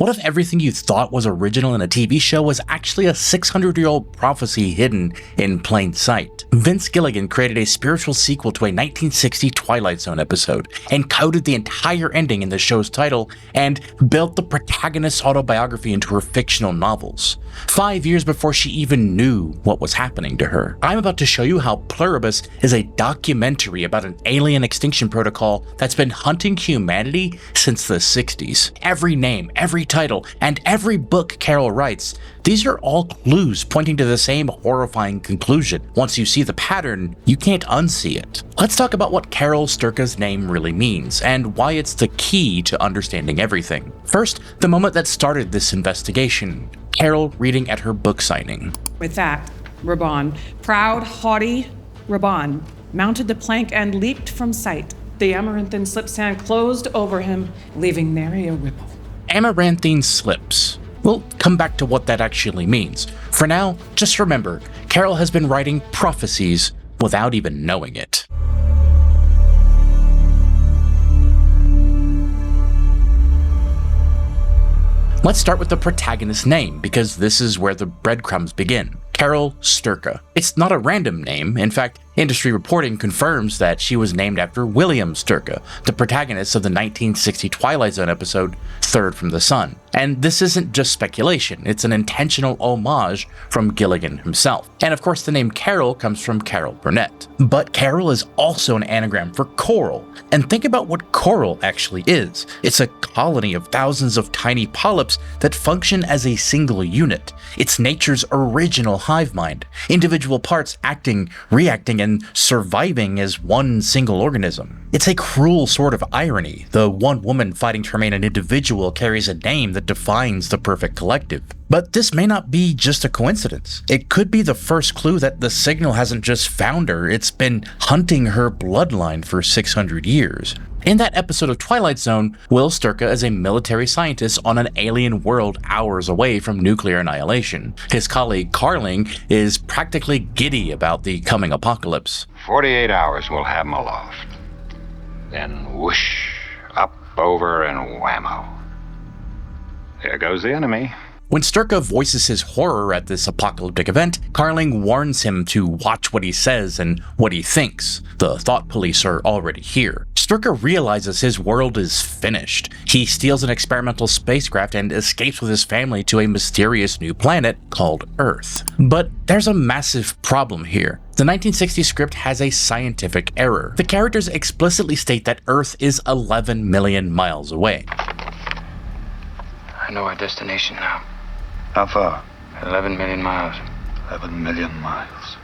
What if everything you thought was original in a TV show was actually a 600-year-old prophecy hidden in plain sight? Vince Gilligan created a spiritual sequel to a 1960 Twilight Zone episode, encoded the entire ending in the show's title, and built the protagonist's autobiography into her fictional novels, 5 years before she even knew what was happening to her. I'm about to show you how Pluribus is a documentary about an alien extinction protocol that's been hunting humanity since the 60s. Every name, every title, and every book Carol writes, these are all clues pointing to the same horrifying conclusion. Once you see the pattern, you can't unsee it. Let's talk about what Carol Sturka's name really means, and why it's the key to understanding everything. First, the moment that started this investigation. Carol reading at her book signing. With that, Raban, proud, haughty Raban, mounted the plank and leaped from sight. The amaranthine slip's hand closed over him, leaving nary a ripple. Amaranthine slips. We'll come back to what that actually means. For now, just remember, Carol has been writing prophecies without even knowing it. Let's start with the protagonist's name, because this is where the breadcrumbs begin. Carol Sturka. It's not a random name. In fact, industry reporting confirms that she was named after William Sturka, the protagonist of the 1960 Twilight Zone episode, Third from the Sun. And this isn't just speculation, it's an intentional homage from Gilligan himself. And of course, the name Carol comes from Carol Burnett. But Carol is also an anagram for coral. And think about what coral actually is. It's a colony of thousands of tiny polyps that function as a single unit. It's nature's original hive mind, individual parts acting, reacting, and surviving as one single organism. It's a cruel sort of irony. The one woman fighting to remain an individual carries a name that defines the perfect collective. But this may not be just a coincidence. It could be the first clue that the signal hasn't just found her, it's been hunting her bloodline for 600 years. In that episode of Twilight Zone, Will Sturka is a military scientist on an alien world hours away from nuclear annihilation. His colleague Carling is practically giddy about the coming apocalypse. 48 hours we'll have them aloft. Then whoosh, up, over, and whammo. There goes the enemy. When Sturka voices his horror at this apocalyptic event, Carling warns him to watch what he says and what he thinks. The thought police are already here. Sturka realizes his world is finished. He steals an experimental spacecraft and escapes with his family to a mysterious new planet called Earth. But there's a massive problem here. The 1960 script has a scientific error. The characters explicitly state that Earth is 11 million miles away. I know our destination now. How far? 11 million miles. 11 million miles.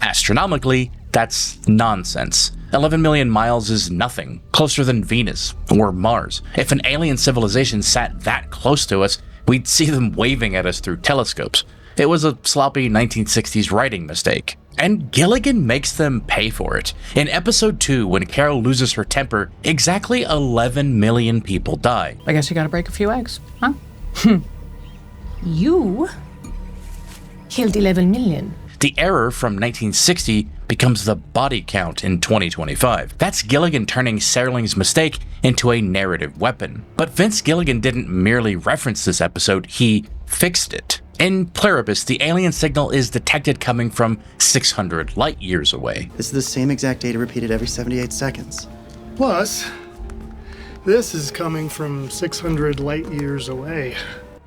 Astronomically, that's nonsense. 11 million miles is nothing, closer than Venus or Mars. If an alien civilization sat that close to us, we'd see them waving at us through telescopes. It was a sloppy 1960s writing mistake. And Gilligan makes them pay for it. In episode 2, when Carol loses her temper, exactly 11 million people die. I guess you gotta break a few eggs, huh? You killed 11 million. The error from 1960 becomes the body count in 2025. That's Gilligan turning Serling's mistake into a narrative weapon. But Vince Gilligan didn't merely reference this episode, he fixed it. In Pluribus, the alien signal is detected coming from 600 light years away. This is the same exact data repeated every 78 seconds. Plus, this is coming from 600 light years away.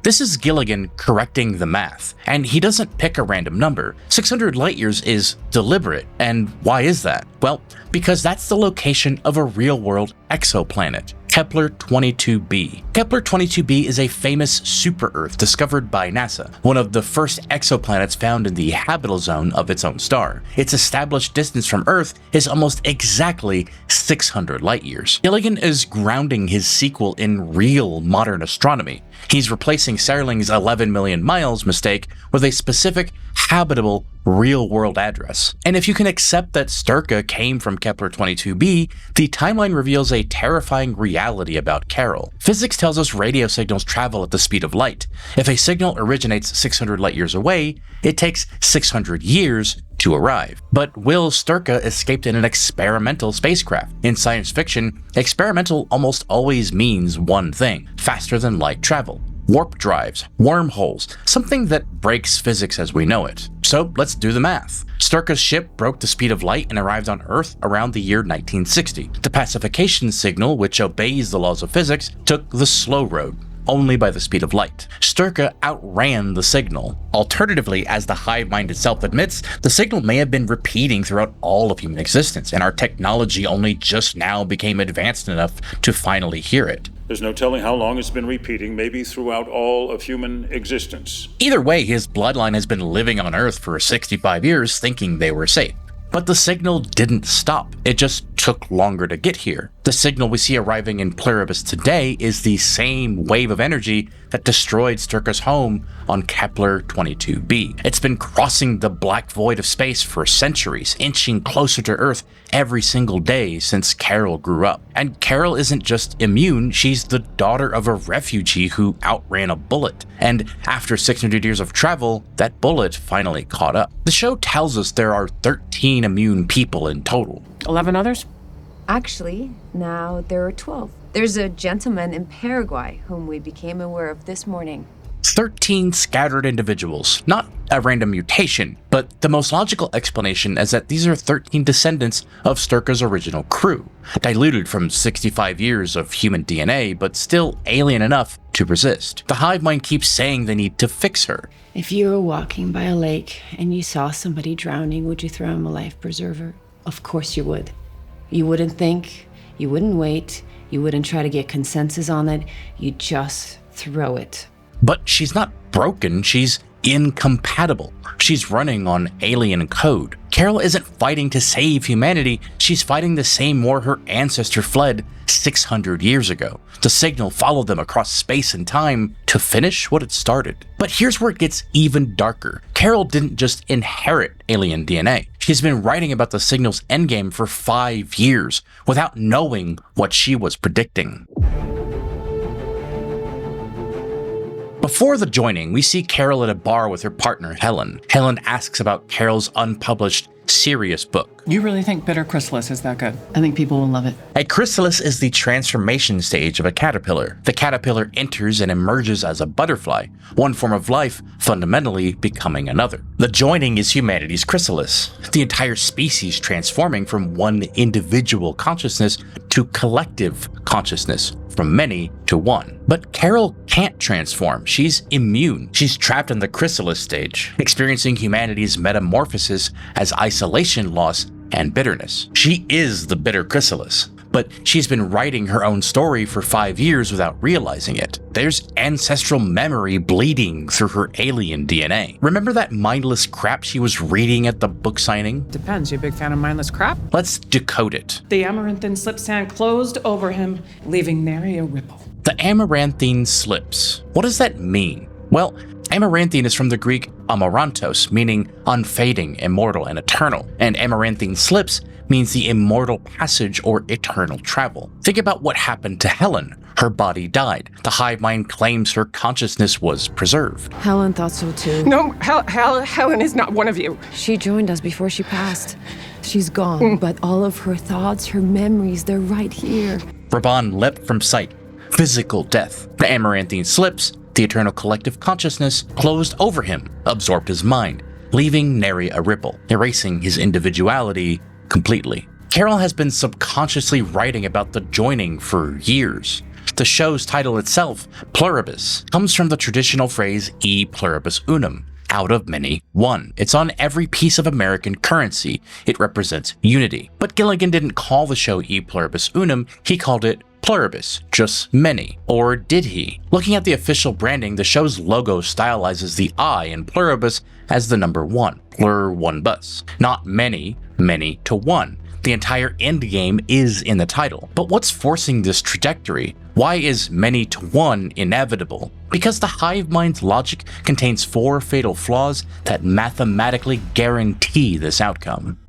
This is Gilligan correcting the math, and he doesn't pick a random number. 600 light years is deliberate, and why is that? Well, because that's the location of a real-world exoplanet, Kepler-22b. Kepler-22b is a famous super-Earth discovered by NASA, one of the first exoplanets found in the habitable zone of its own star. Its established distance from Earth is almost exactly 600 light years. Gilligan is grounding his sequel in real modern astronomy. He's replacing Serling's 11 million miles mistake with a specific, habitable, real-world address. And if you can accept that Sturka came from Kepler-22b, the timeline reveals a terrifying reality about Carol. Physics tells us radio signals travel at the speed of light. If a signal originates 600 light years away, it takes 600 years to arrive. But Will Sturka escaped in an experimental spacecraft. In science fiction, experimental almost always means one thing: faster than light travel. warp drives, wormholes, something that breaks physics as we know it. So let's do the math. Sturka's ship broke the speed of light and arrived on Earth around the year 1960. The pacification signal, which obeys the laws of physics, took the slow road, only by the speed of light. Sturka outran the signal. Alternatively, as the hive mind itself admits, the signal may have been repeating throughout all of human existence, and our technology only just now became advanced enough to finally hear it. There's no telling how long it's been repeating, maybe throughout all of human existence. Either way, his bloodline has been living on Earth for 65 years thinking they were safe. But the signal didn't stop, it just took longer to get here. The signal we see arriving in Pluribus today is the same wave of energy that destroyed Sturka's home on Kepler 22b. It's been crossing the black void of space for centuries, inching closer to Earth every single day since Carol grew up. And Carol isn't just immune, she's the daughter of a refugee who outran a bullet. And after 600 years of travel, that bullet finally caught up. The show tells us there are 13 immune people in total. 11 others? Actually, now there are 12. There's a gentleman in Paraguay whom we became aware of this morning. 13 scattered individuals, not a random mutation, but the most logical explanation is that these are 13 descendants of Sturka's original crew, diluted from 65 years of human DNA, but still alien enough to resist. The hive mind keeps saying they need to fix her. If you were walking by a lake and you saw somebody drowning, would you throw him a life preserver? Of course you would. You wouldn't think, you wouldn't wait, you wouldn't try to get consensus on it, you'd just throw it. But she's not broken, she's incompatible. She's running on alien code. Carol isn't fighting to save humanity, she's fighting the same war her ancestor fled 600 years ago. The signal followed them across space and time to finish what it started. But here's where it gets even darker. Carol didn't just inherit alien DNA. She's been writing about the signal's endgame for 5 years without knowing what she was predicting. Before the joining, we see Carol at a bar with her partner, Helen. Helen asks about Carol's unpublished Sirius book. You really think bitter chrysalis is that good? I think people will love it. A chrysalis is the transformation stage of a caterpillar. The caterpillar enters and emerges as a butterfly, one form of life fundamentally becoming another. The joining is humanity's chrysalis, the entire species transforming from one individual consciousness to collective consciousness, from many to one. But Carol can't transform. She's immune. She's trapped in the chrysalis stage, experiencing humanity's metamorphosis as isolation, loss, and bitterness. She is the bitter chrysalis, but she's been writing her own story for 5 years without realizing it. There's ancestral memory bleeding through her alien DNA. Remember that mindless crap she was reading at the book signing? Depends, you a big fan of mindless crap? Let's decode it. The amaranthine slip sand closed over him, leaving nary a ripple. The amaranthine slips. What does that mean? Well, amaranthine is from the Greek amarantos, meaning unfading, immortal, and eternal, and amaranthine slips means the immortal passage or eternal travel. Think about what happened to Helen. Her body died. The hive mind claims her consciousness was preserved. Helen thought so too. No, Helen is not one of you. She joined us before she passed. She's gone, but all of her thoughts, her memories, they're right here. Raban leapt from sight. Physical death. The amaranthine slips, the eternal collective consciousness, closed over him, absorbed his mind, leaving nary a ripple, erasing his individuality completely. Carol has been subconsciously writing about the joining for years. The show's title itself, Pluribus, comes from the traditional phrase e pluribus unum, out of many, one. It's on every piece of American currency. It represents unity. But Gilligan didn't call the show e pluribus unum, he called it Pluribus, just many. Or did he? Looking at the official branding, the show's logo stylizes the I in Pluribus as the number 1, plur one bus. Not many, many to one. The entire endgame is in the title. But what's forcing this trajectory? Why is many to one inevitable? Because the hive mind's logic contains 4 fatal flaws that mathematically guarantee this outcome.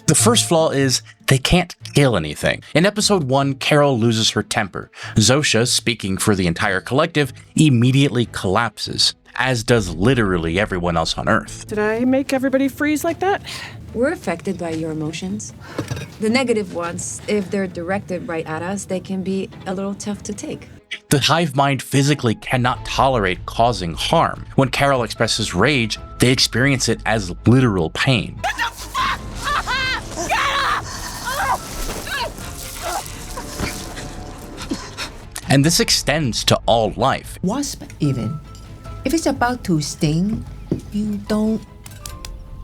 The first flaw is they can't kill anything. In episode 1, Carol loses her temper. Zosha, speaking for the entire collective, immediately collapses. as does literally everyone else on Earth. Did I make everybody freeze like that? We're affected by your emotions. The negative ones, if they're directed right at us, they can be a little tough to take. The hive mind physically cannot tolerate causing harm. When Carol expresses rage, they experience it as literal pain. And this extends to all life. Wasp, even. If it's about to sting, you don't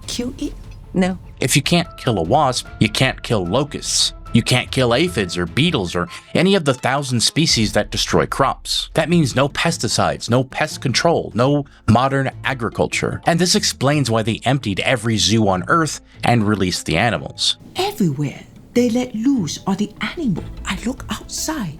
kill it? No. If you can't kill a wasp, you can't kill locusts. You can't kill aphids or beetles or any of the 1,000 species that destroy crops. That means no pesticides, no pest control, no modern agriculture. And this explains why they emptied every zoo on Earth and released the animals. Everywhere they let loose all the animal. I look outside.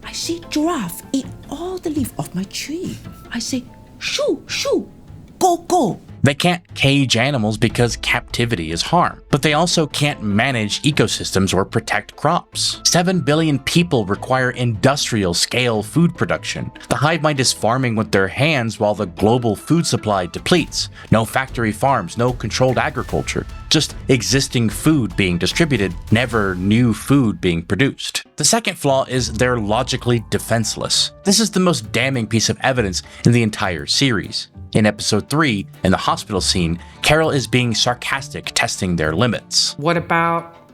I see giraffe eat all the leaf off my tree. I say, shoo, shoo, go, go. They can't cage animals because captivity is harm, but they also can't manage ecosystems or protect crops. 7 billion people require industrial scale food production. The hive mind is farming with their hands while the global food supply depletes. No factory farms, no controlled agriculture, just existing food being distributed, never new food being produced. The second flaw is they're logically defenseless. This is the most damning piece of evidence in the entire series. In episode 3, in the hospital scene, Carol is being sarcastic, testing their limits. What about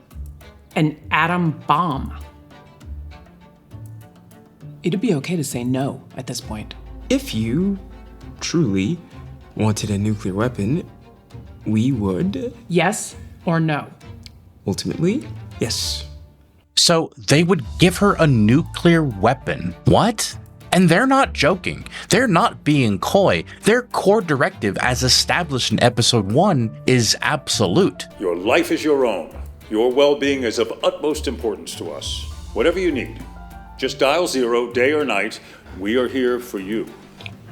an atom bomb? It'd be okay to say no at this point. If you truly wanted a nuclear weapon, we would. Yes or no? Ultimately, yes. So they would give her a nuclear weapon. What? And they're not joking. They're not being coy. Their core directive, as established in episode 1, is absolute. Your life is your own. Your well-being is of utmost importance to us. Whatever you need, just dial 0 day or night. We are here for you.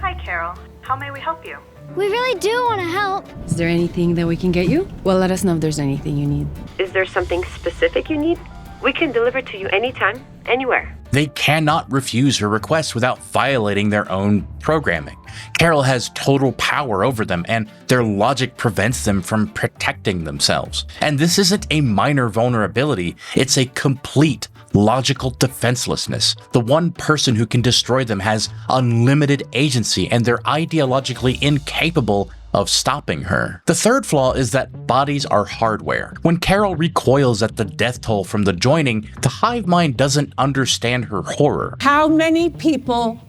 Hi, Carol. How may we help you? We really do want to help. Is there anything that we can get you? Well, let us know if there's anything you need. Is there something specific you need? We can deliver to you anytime, anywhere. They cannot refuse her request without violating their own programming. Carol has total power over them, and their logic prevents them from protecting themselves. And this isn't a minor vulnerability, it's a complete logical defenselessness. The one person who can destroy them has unlimited agency, and they're ideologically incapable of stopping her. The third flaw is that bodies are hardware. When Carol recoils at the death toll from the joining, the hive mind doesn't understand her horror. How many people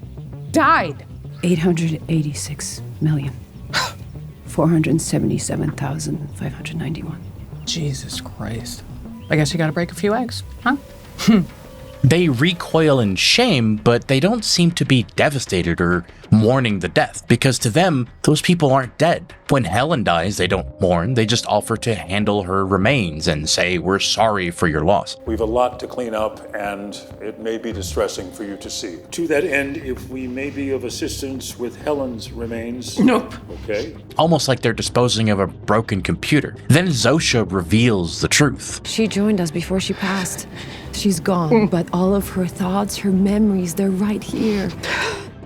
died? 886 million. 477,591. Jesus Christ. I guess you gotta break a few eggs, huh? They recoil in shame, but they don't seem to be devastated or mourning the death, because to them, those people aren't dead. When Helen dies, they don't mourn, they just offer to handle her remains and say, "We're sorry for your loss." We've a lot to clean up, and it may be distressing for you to see. To that end, if we may be of assistance with Helen's remains... Nope. Okay. Almost like they're disposing of a broken computer. Then Zosha reveals the truth. She joined us before she passed. She's gone, but all of her thoughts, her memories, they're right here.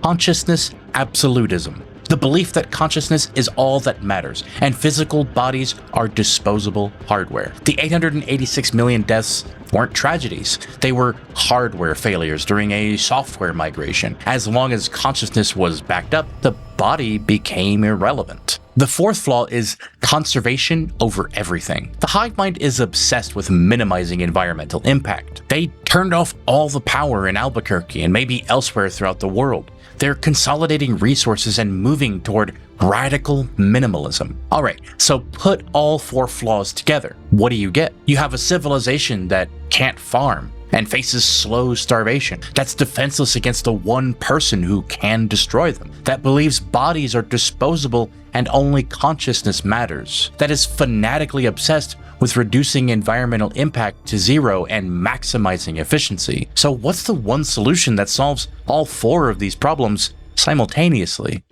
Consciousness absolutism. The belief that consciousness is all that matters, and physical bodies are disposable hardware. The 886 million deaths weren't tragedies. They were hardware failures during a software migration. As long as consciousness was backed up, the body became irrelevant. The fourth flaw is conservation over everything. The hive mind is obsessed with minimizing environmental impact. They turned off all the power in Albuquerque and maybe elsewhere throughout the world. They're consolidating resources and moving toward radical minimalism. All right, so put all four flaws together. What do you get? You have a civilization that can't farm and faces slow starvation, that's defenseless against the one person who can destroy them, that believes bodies are disposable and only consciousness matters, that is fanatically obsessed with reducing environmental impact to zero and maximizing efficiency. So what's the one solution that solves all four of these problems simultaneously?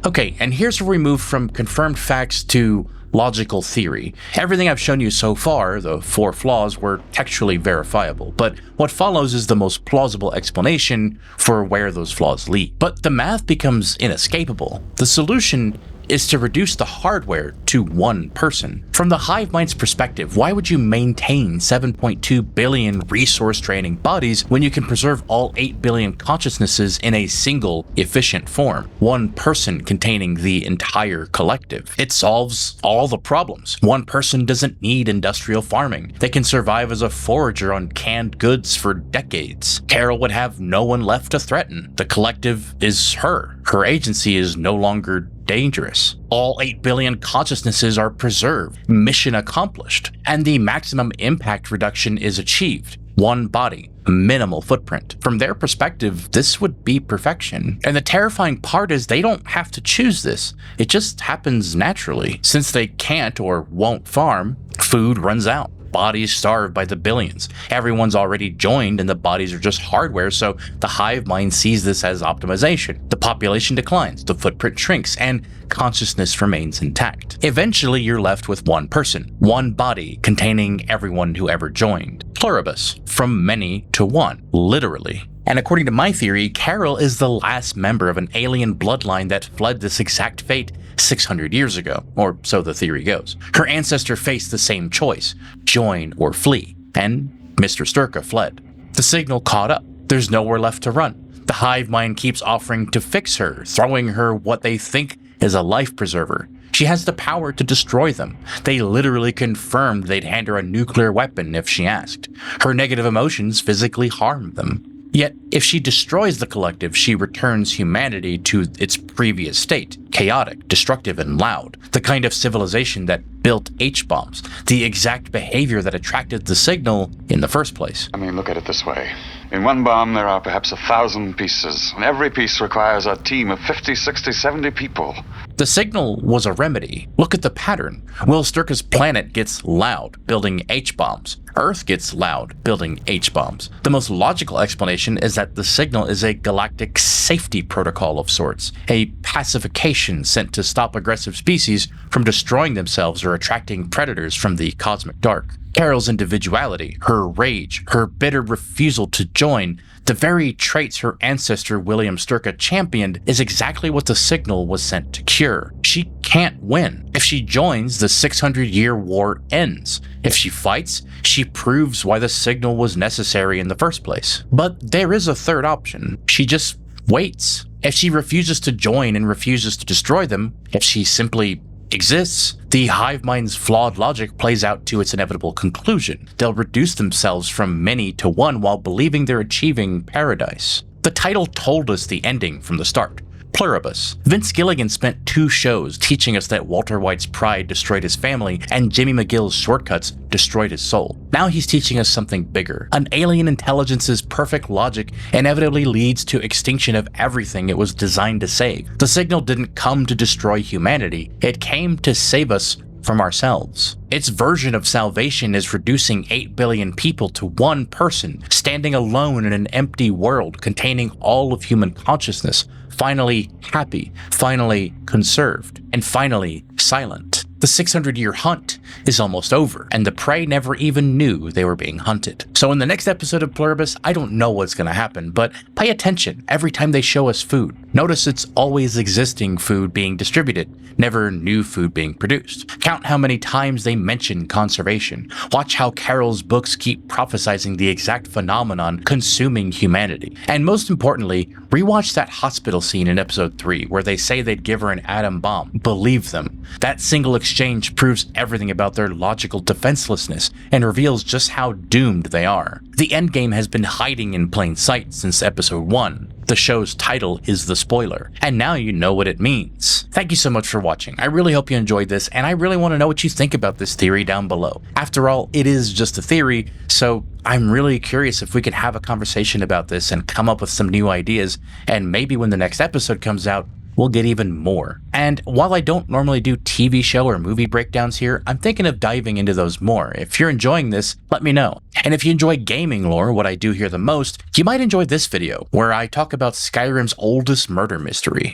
Okay, and here's where we move from confirmed facts to logical theory. Everything I've shown you so far, the 4 flaws, were textually verifiable, but what follows is the most plausible explanation for where those flaws lead. But the math becomes inescapable. The solution is to reduce the hardware to one person. From the hive mind's perspective, why would you maintain 7.2 billion resource-draining bodies when you can preserve all 8 billion consciousnesses in a single, efficient form? One person containing the entire collective. It solves all the problems. One person doesn't need industrial farming. They can survive as a forager on canned goods for decades. Carol would have no one left to threaten. The collective is her. Her agency is no longer dangerous. All 8 billion consciousnesses are preserved, mission accomplished, and the maximum impact reduction is achieved. One body, minimal footprint. From their perspective, this would be perfection. And the terrifying part is they don't have to choose this. It just happens naturally. Since they can't or won't farm, food runs out. Bodies starve by the billions. Everyone's already joined and the bodies are just hardware, so the hive mind sees this as optimization. The population declines, the footprint shrinks, and consciousness remains intact. Eventually, you're left with one person, one body containing everyone who ever joined. Pluribus, from many to one, literally. And according to my theory, Carol is the last member of an alien bloodline that fled this exact fate 600 years ago, or so the theory goes. Her ancestor faced the same choice, join or flee, and Mr. Sturka fled. The signal caught up. There's nowhere left to run. The hive mind keeps offering to fix her, throwing her what they think is a life preserver. She has the power to destroy them. They literally confirmed they'd hand her a nuclear weapon if she asked. Her negative emotions physically harm them. Yet, if she destroys the collective, she returns humanity to its previous state, chaotic, destructive, and loud. The kind of civilization that built H-bombs, the exact behavior that attracted the signal in the first place. I mean, look at it this way. In one bomb, there are perhaps 1,000 pieces, and every piece requires a team of 50, 60, 70 people. The signal was a remedy. Look at the pattern. Will Sturka's planet gets loud, building H-bombs. Earth gets loud, building H-bombs. The most logical explanation is that the signal is a galactic safety protocol of sorts, a pacification sent to stop aggressive species from destroying themselves or attracting predators from the cosmic dark. Carol's individuality, her rage, her bitter refusal to join, the very traits her ancestor William Sturka championed, is exactly what the signal was sent to cure. She can't win. If she joins, the 600-year war ends. If she fights, she proves why the signal was necessary in the first place. But there is a third option. She just waits. If she refuses to join and refuses to destroy them, if she simply exists, the hive mind's flawed logic plays out to its inevitable conclusion. They'll reduce themselves from many to one while believing they're achieving paradise. The title told us the ending from the start. Pluribus. Vince Gilligan spent 2 shows teaching us that Walter White's pride destroyed his family and Jimmy McGill's shortcuts destroyed his soul. Now he's teaching us something bigger. An alien intelligence's perfect logic inevitably leads to extinction of everything it was designed to save. The signal didn't come to destroy humanity. It came to save us from ourselves. Its version of salvation is reducing 8 billion people to one person, standing alone in an empty world containing all of human consciousness, finally happy, finally conserved, and finally silent. The 600-year hunt is almost over, and the prey never even knew they were being hunted. So in the next episode of Pluribus, I don't know what's going to happen, but pay attention every time they show us food. Notice it's always existing food being distributed, never new food being produced. Count how many times they mention conservation. Watch how Carol's books keep prophesizing the exact phenomenon consuming humanity. And most importantly, rewatch that hospital scene in episode 3 where they say they'd give her an atom bomb. Believe them. That single exchange proves everything about their logical defenselessness and reveals just how doomed they are. The endgame has been hiding in plain sight since episode 1. The show's title is the spoiler, and now you know what it means. Thank you so much for watching. I really hope you enjoyed this, and I really want to know what you think about this theory down below. After all, it is just a theory, so I'm really curious if we could have a conversation about this and come up with some new ideas, and maybe when the next episode comes out, we'll get even more. And while I don't normally do TV show or movie breakdowns here, I'm thinking of diving into those more. If you're enjoying this, let me know. And if you enjoy gaming lore, what I do here the most, you might enjoy this video, where I talk about Skyrim's oldest murder mystery.